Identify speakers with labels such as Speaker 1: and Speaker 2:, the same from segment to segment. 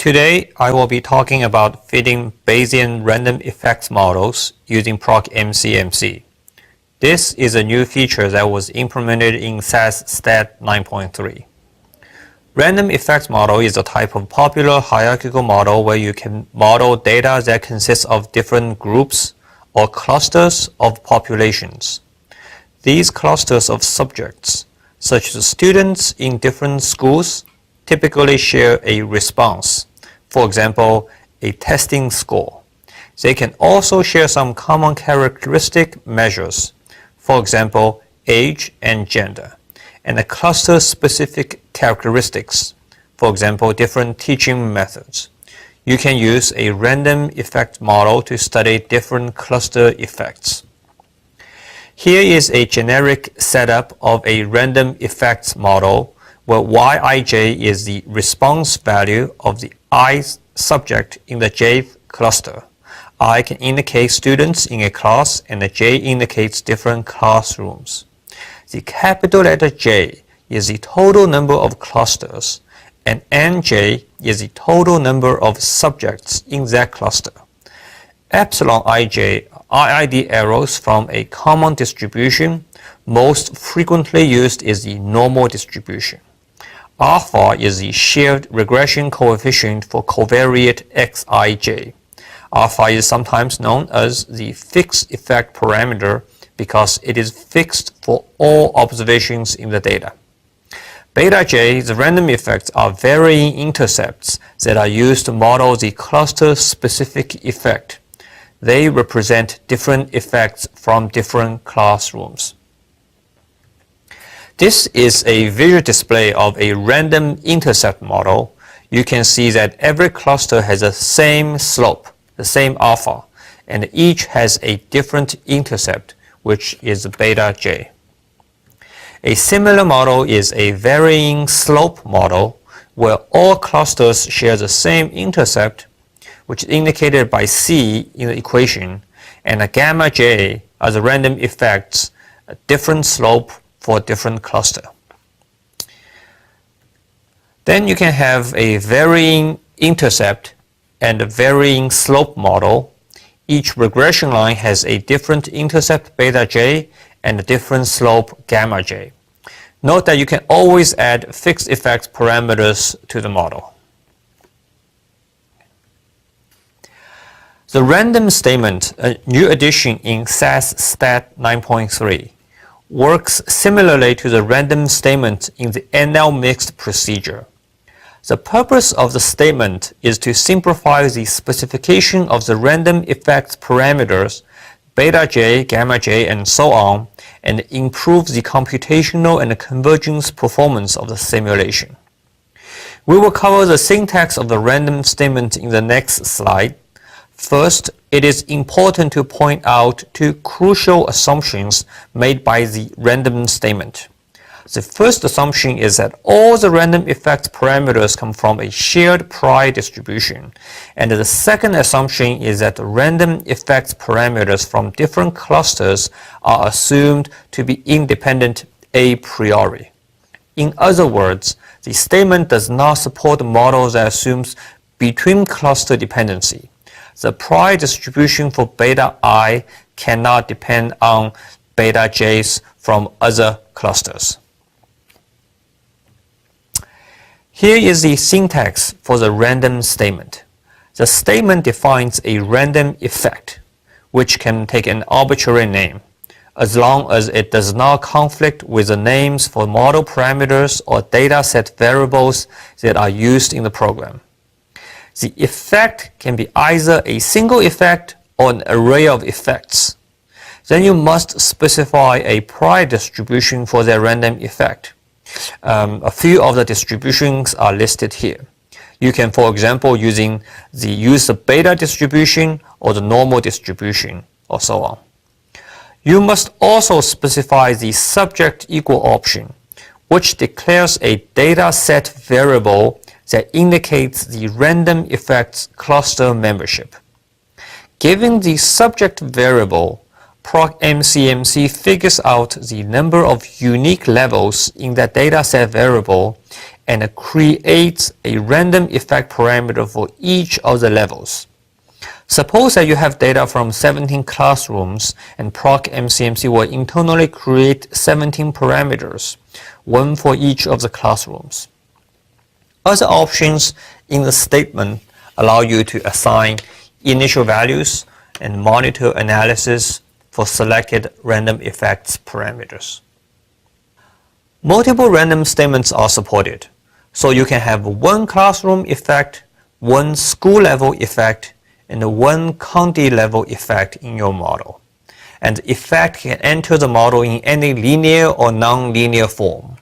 Speaker 1: Today, I will be talking about fitting Bayesian random effects models using PROC MCMC. This is a new feature that was implemented in SAS Stat 9.3. Random effects model is a type of popular hierarchical model where you can model data that consists of different groups or clusters of populations. These clusters of subjects, such as students in different schools, typically share a response, for example, a testing score. They can also share some common characteristic measures, for example, age and gender, and the cluster-specific characteristics, for example, different teaching methods. You can use a random effect model to study different cluster effects. Here is a generic setup of a random effects model where Yij is the response value of the ith subject in the jth cluster. I can indicate students in a class and the j indicates different classrooms. The capital letter J is the total number of clusters and Nj is the total number of subjects in that cluster. Epsilon ij are IID errors from a common distribution. Most frequently used is the normal distribution. Alpha is the shared regression coefficient for covariate Xij. Alpha is sometimes known as the fixed effect parameter because it is fixed for all observations in the data. Beta j, the random effects, are varying intercepts that are used to model the cluster-specific effect. They represent different effects from different classrooms. This is a visual display of a random intercept model. You can see that every cluster has the same slope, the same alpha, and each has a different intercept, which is beta j. A similar model is a varying slope model where all clusters share the same intercept, which is indicated by C in the equation, and a gamma j are the random effects, a different slope for a different cluster. Then you can have a varying intercept and a varying slope model. Each regression line has a different intercept beta j and a different slope gamma j. Note that you can always add fixed effect parameters to the model. The random statement, a new addition in SAS Stat 9.3, works similarly to the random statement in the NL mixed procedure. The purpose of the statement is to simplify the specification of the random effects parameters beta j, gamma j, and so on, and improve the computational and convergence performance of the simulation. We will cover the syntax of the random statement in the next slide. First, it is important to point out two crucial assumptions made by the random statement. The first assumption is that all the random effects parameters come from a shared pi distribution, and the second assumption is that the random effects parameters from different clusters are assumed to be independent a priori. In other words, the statement does not support a model that assumes between cluster dependency. The pi distribution for beta I cannot depend on beta j's from other clusters. Here is the syntax for the random statement. The statement defines a random effect, which can take an arbitrary name, as long as it does not conflict with the names for model parameters or dataset variables that are used in the program. The effect can be either a single effect or an array of effects. Then you must specify a pi distribution for the random effect. A few of the distributions are listed here. You can, for example, use the beta distribution or the normal distribution, or so on. You must also specify the subject equal option, which declares a data set variable that indicates the random effects cluster membership. Given the subject variable, PROC MCMC figures out the number of unique levels in that dataset variable and creates a random effect parameter for each of the levels. Suppose that you have data from 17 classrooms and PROC MCMC will internally create 17 parameters, one for each of the classrooms. Other options in the statement allow you to assign initial values and monitor analysis for selected random effects parameters. Multiple random statements are supported, so you can have one classroom effect, one school level effect, and one county level effect in your model. And the effect can enter the model in any linear or non-linear form,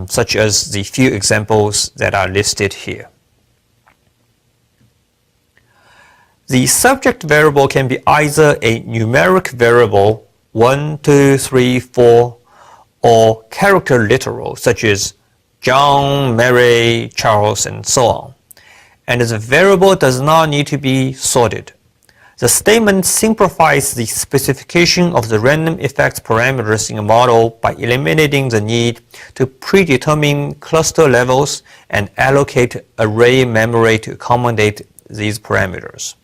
Speaker 1: such as the few examples that are listed here. The subject variable can be either a numeric variable, 1, 2, 3, 4, or character literal, such as John, Mary, Charles, and so on. And the variable does not need to be sorted. The statement simplifies the specification of the random effects parameters in a model by eliminating the need to predetermine cluster levels and allocate array memory to accommodate these parameters.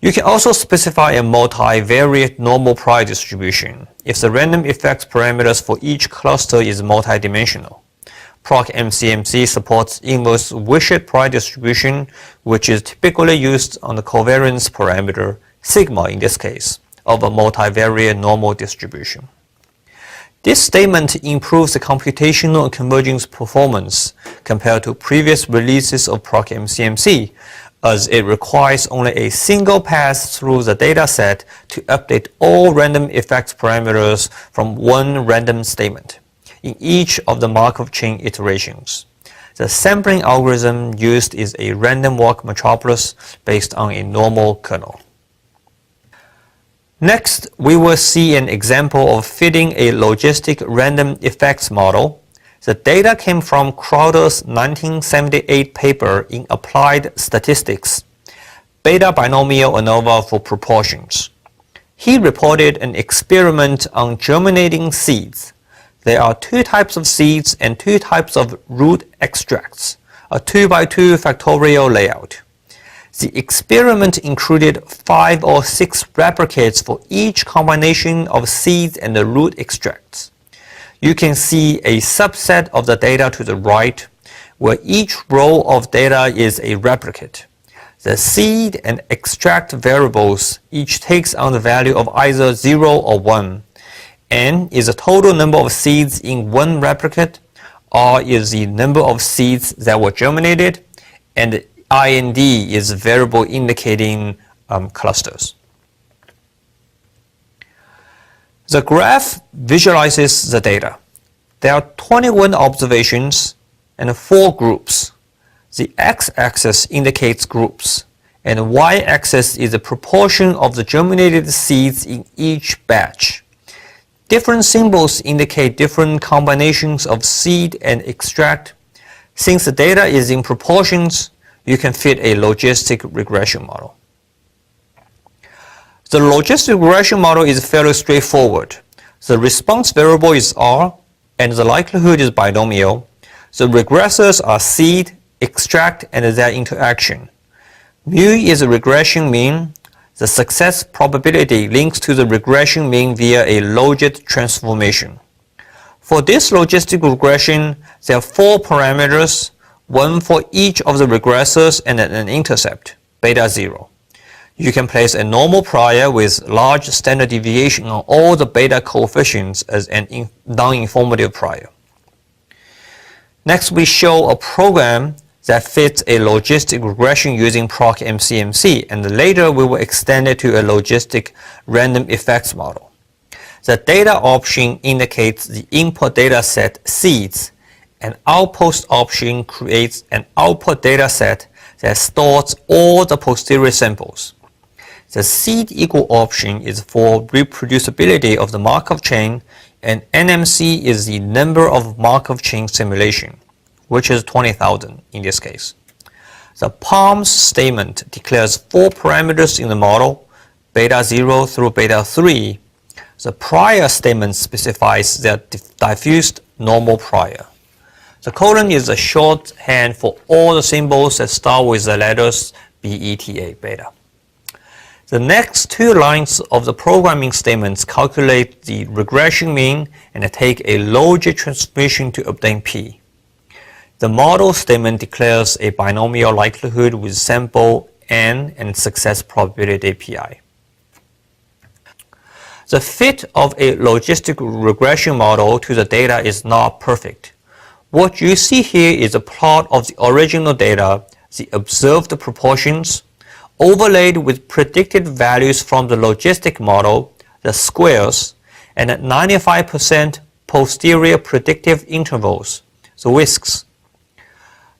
Speaker 1: You can also specify a multivariate normal prior distribution if the random effects parameters for each cluster is multidimensional. PROC MCMC supports inverse Wishart prior distribution, which is typically used on the covariance parameter, sigma in this case, of a multivariate normal distribution. This statement improves the computational and convergence performance compared to previous releases of PROC MCMC, as it requires only a single pass through the dataset to update all random effects parameters from one random statement in each of the Markov chain iterations. The sampling algorithm used is a random walk metropolis based on a normal kernel. Next, we will see an example of fitting a logistic random effects model. The data came from Crowder's 1978 paper in Applied Statistics, Beta Binomial ANOVA for Proportions. He reported an experiment on germinating seeds. There are two types of seeds and two types of root extracts, a 2x2 factorial layout. The experiment included 5 or 6 replicates for each combination of seeds and the root extracts. You can see a subset of the data to the right, where each row of data is a replicate. The seed and extract variables each takes on the value of either 0 or 1. N is the total number of seeds in one replicate, R is the number of seeds that were germinated, and IND is a variable indicating clusters. The graph visualizes the data. There are 21 observations and 4 groups. The x-axis indicates groups, and the y-axis is the proportion of the germinated seeds in each batch. Different symbols indicate different combinations of seed and extract. Since the data is in proportions, you can fit a logistic regression model. The logistic regression model is fairly straightforward. The response variable is R, and the likelihood is binomial. The regressors are seed, extract, and their interaction. Mu is the regression mean. The success probability links to the regression mean via a logit transformation. For this logistic regression, there are 4 parameters, one for each of the regressors and an intercept, beta 0. You can place a normal prior with large standard deviation on all the beta coefficients as a non-informative prior. Next, we show a program that fits a logistic regression using PROC MCMC, and later we will extend it to a logistic random effects model. The data option indicates the input data set seeds, and outpost option creates an output data set that stores all the posterior samples. The seed equal option is for reproducibility of the Markov chain, and NMC is the number of Markov chain simulation, which is 20,000 in this case. The PALMS statement declares 4 parameters in the model, beta 0 through beta 3. The prior statement specifies their diffused normal prior. The colon is a shorthand for all the symbols that start with the letters beta, beta. The next two lines of the programming statements calculate the regression mean and take a logic transformation to obtain P. The model statement declares a binomial likelihood with sample n and success probability pi. The fit of a logistic regression model to the data is not perfect. What you see here is a plot of the original data, the observed proportions, overlaid with predicted values from the logistic model, the squares, and at 95% posterior predictive intervals, the whisks.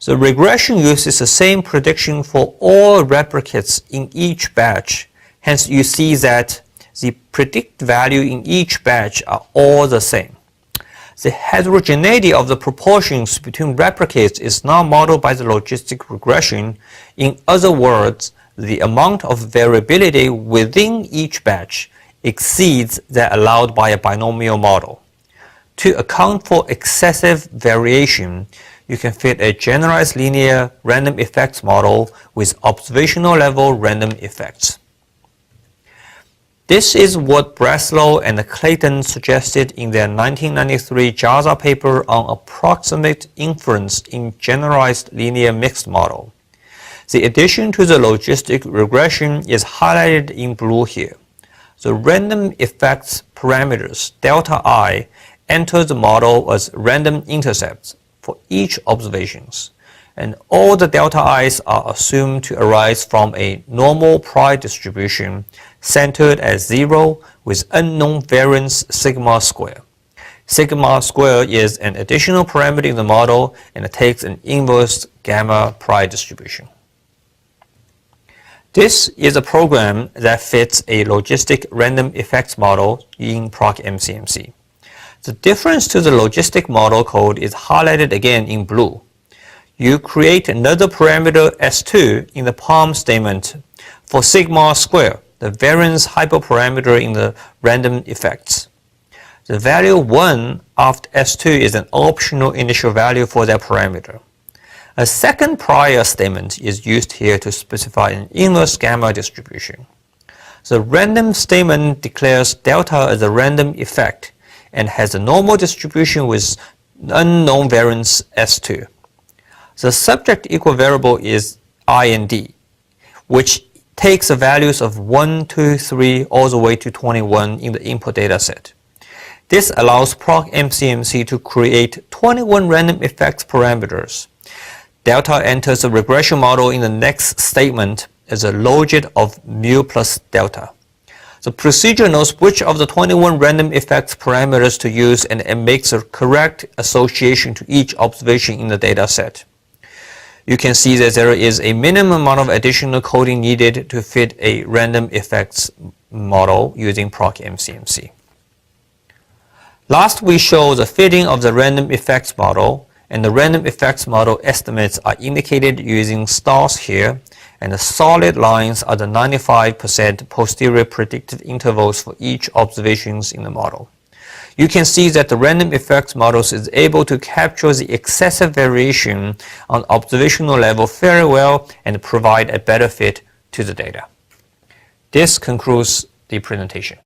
Speaker 1: The regression uses the same prediction for all replicates in each batch. Hence, you see that the predicted value in each batch are all the same. The heterogeneity of the proportions between replicates is not modeled by the logistic regression. In other words, the amount of variability within each batch exceeds that allowed by a binomial model. To account for excessive variation, you can fit a generalized linear random effects model with observational level random effects. This is what Breslow and Clayton suggested in their 1993 JASA paper on approximate inference in generalized linear mixed model. The addition to the logistic regression is highlighted in blue here. The random effects parameters delta I enter the model as random intercepts for each observations, and all the delta i's are assumed to arise from a normal pi distribution centered at 0 with unknown variance sigma square. Sigma square is an additional parameter in the model and it takes an inverse gamma pi distribution. This is a program that fits a logistic random effects model in PROC MCMC. The difference to the logistic model code is highlighted again in blue. You create another parameter S2 in the POM statement for sigma square, the variance hyperparameter in the random effects. The value 1 after S2 is an optional initial value for that parameter. A second prior statement is used here to specify an inverse gamma distribution. The random statement declares delta as a random effect and has a normal distribution with unknown variance S2. The subject equivariable is I and D, which takes the values of 1, 2, 3 all the way to 21 in the input data set. This allows PROC MCMC to create 21 random effects parameters. Delta enters the regression model in the next statement as a logit of mu plus delta. The procedure knows which of the 21 random effects parameters to use and it makes a correct association to each observation in the data set. You can see that there is a minimum amount of additional coding needed to fit a random effects model using PROC MCMC. Last, we show the fitting of the random effects model, and the random effects model estimates are indicated using stars here, and the solid lines are the 95% posterior predictive intervals for each observations in the model. You can see that the random effects models is able to capture the excessive variation on observational level very well and provide a better fit to the data. This concludes the presentation.